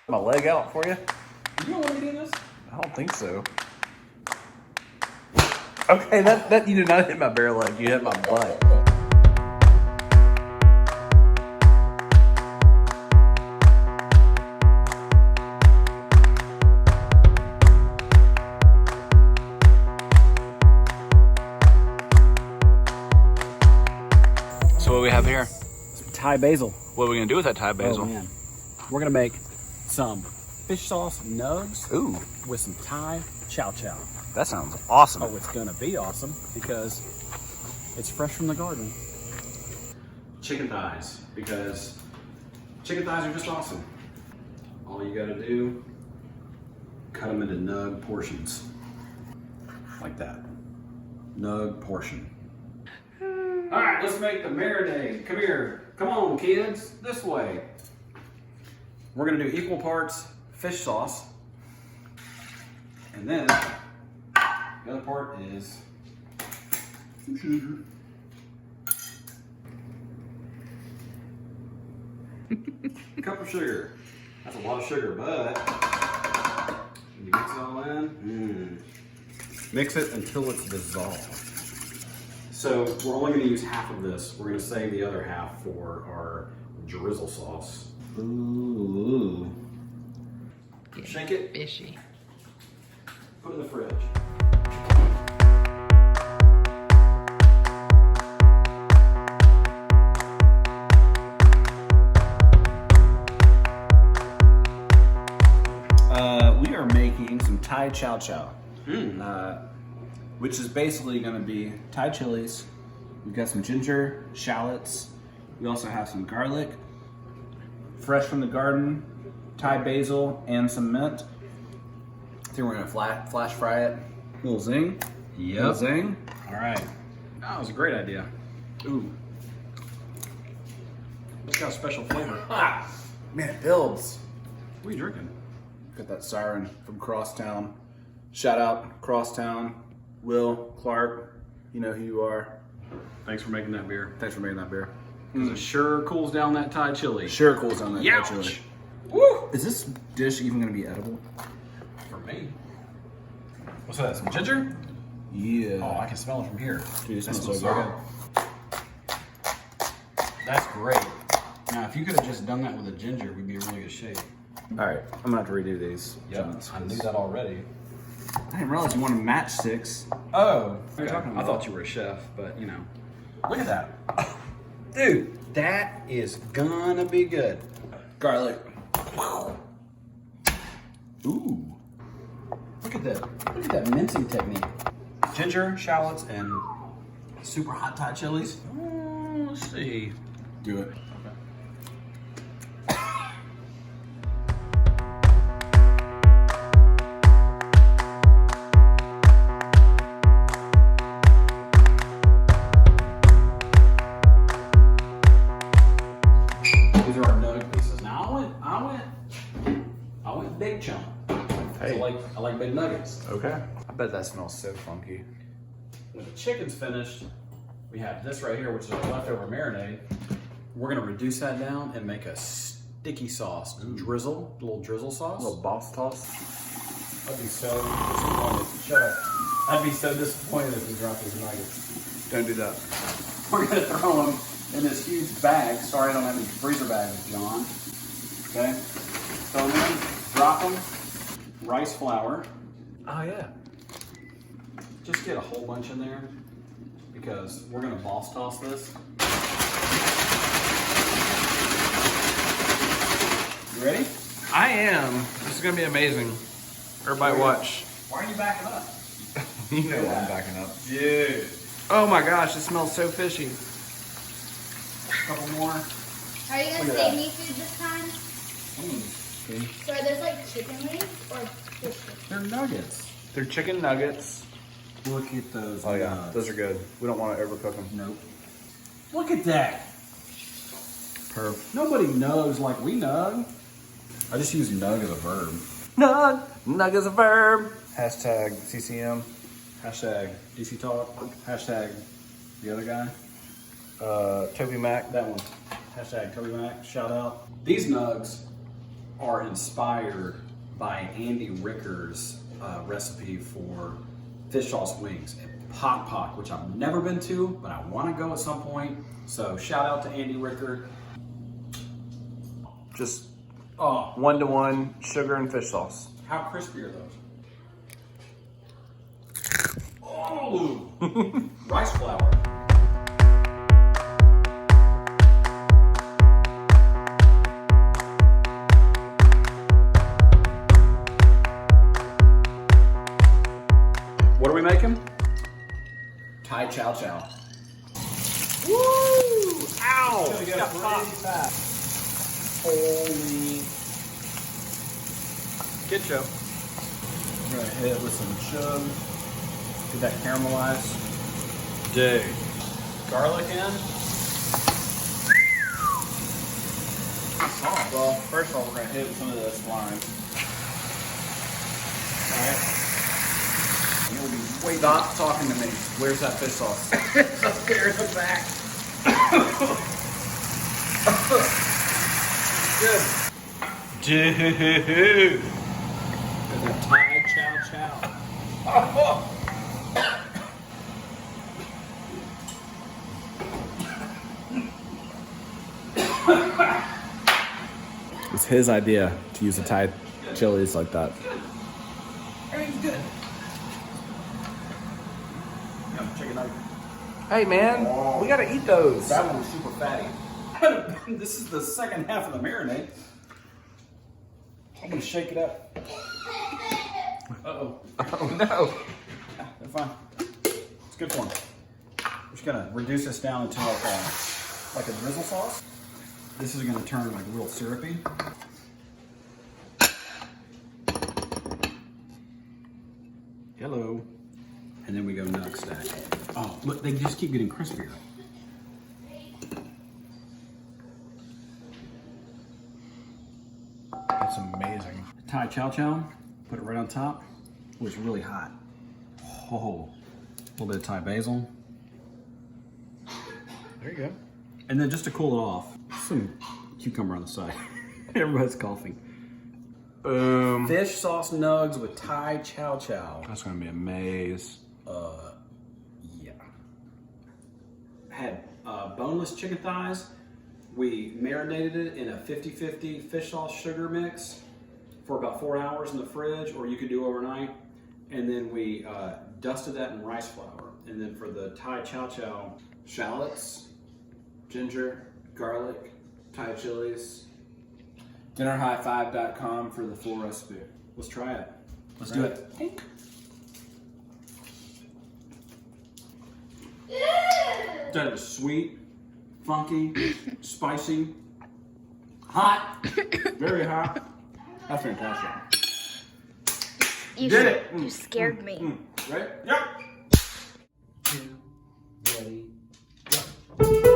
My leg out for you? You don't want me to do this? I don't think so. Okay, that you did not hit my bare leg. You hit my butt. So what do we have here? Some Thai basil. What are we gonna do with that Thai basil? Oh man, we're gonna make some fish sauce nugs Ooh, with some Thai chow. that sounds awesome. Oh, it's gonna be awesome because it's fresh from the garden. Chicken thighs, because chicken thighs are just awesome. All you gotta do, cut them into nug portions. Like that. Nug portion. All right, let's make the marinade. Come here. Come on, kids. This way. We're gonna do equal parts fish sauce. And then the other part is some sugar. A cup of sugar. That's a lot of sugar, but when you mix it all in, mix it until it's dissolved. So we're only going to use half of this. We're going to save the other half for our drizzle sauce. Ooh. Shake it. Fishy. Put it in the fridge. We are making some Thai chow, which is basically going to be Thai chilies. We've got some ginger, shallots. We also have some garlic, fresh from the garden, Thai basil, and some mint. I think we're going to flash fry it. Little zing. Yep. Little zing. All right. That was a great idea. Ooh. It's got a special flavor. Ah, man, it builds. What are you drinking? Got that siren from Crosstown. Shout out Crosstown, Will, Clark. You know who you are. Thanks for making that beer. Thanks for making that beer. Because it sure cools down that Thai chili. Sure cools down that Thai chili. Woo! Is this dish even going to be edible? For me. What's that? Some ginger? Yeah. Oh, I can smell it from here. Dude, it That smells so good. That's great. Now, if you could have just done that with a ginger, we'd be in really good shape. All right, I'm going to have to redo these. I knew that already. I didn't realize you wanted matchsticks. Oh, What are you talking I about? thought you were a chef, but you know. Look at that. Dude, that is gonna be good. Garlic. Ooh. Look at that. Look at that mincing technique. Ginger, shallots, and super hot Thai chilies. Let's see. Do it. These are our nugget pieces. Now I went big chunk. Hey. I like big nuggets. Okay. I bet that smells so funky. When the chicken's finished, we have this right here, which is our leftover marinade. We're gonna reduce that down and make a sticky sauce. Drizzle, a little drizzle sauce. A little boss toss. I'd be so disappointed. Shut up. I'd be so disappointed if we dropped these nuggets. Don't do that. We're gonna throw them in this huge bag. Sorry, I don't have any freezer bags, John. Okay? Throw them in, drop them. Rice flour. Oh, yeah. Just get a whole bunch in there because we're gonna boss toss this. You ready? I am. This is going to be amazing. Everybody watch. Why are you backing up? You know I'm backing up. Dude. Oh my gosh, it smells so fishy. A couple more. Are you gonna Look at save that. me food this time? So are those like chicken wings or fish wings? They're nuggets. They're chicken nuggets. Look at those. Oh, yeah. nugs. Those are good. We don't want to overcook them. Nope. Look at that. Perf. Nobody nugs like we nug. I just use nug as a verb. Nug. Nug is a verb. Hashtag CCM. Hashtag DC Talk. Hashtag the other guy. Toby Mac. That one. Hashtag Toby Mac. Shout out. These nugs are inspired by Andy Ricker's recipe for fish sauce wings at Pot Pot, which I've never been to, but I want to go at some point. So shout out to Andy Ricker. Just 1-to-1 sugar and fish sauce. How crispy are those? Oh, rice flour. What are we making? Thai chow chow. Woo! Ow! It's gonna go pretty fast. Holy. Good show. We're gonna hit it with some chug. Get that caramelized. Dude. Garlic in. Well, first of all, we're gonna hit it with some of this lime. Alright. You'll be way Stop talking to me. Where's that fish sauce? It's up there in the back. Good. There's Dude. a Thai chow. It's his idea to use the Thai chilies like that. Everything's good. Chicken nugget. Hey man, we gotta eat those. That one was super fatty. This is the second half of the marinade. I'm gonna shake it up. Uh-oh. Oh no. They're fine. It's good for them. We're just gonna reduce this down into like a drizzle sauce. This is gonna turn like a little syrupy. Hello. And then we go nug stack. Oh, look, they just keep getting crispier. That's amazing. Thai chow chow, put it right on top. Oh, it's really hot. Oh, a little bit of Thai basil. There you go. And then just to cool it off, some cucumber on the side. Everybody's coughing. Boom. Fish sauce nugs with Thai chow chow. That's gonna be a maze. Yeah. Had boneless chicken thighs. We marinated it in a 50-50 fish sauce sugar mix for about 4 hours in the fridge, or you could do overnight. And then we dusted that in rice flour. And then for the Thai chow chow, shallots, ginger, garlic, Thai chilies. DinnerHighFive.com for the full recipe. Let's try it. Let's do it. That is sweet, funky, spicy, hot, very hot. That's fantastic. You Did it. You scared me. Right? Yep. 2, ready, go.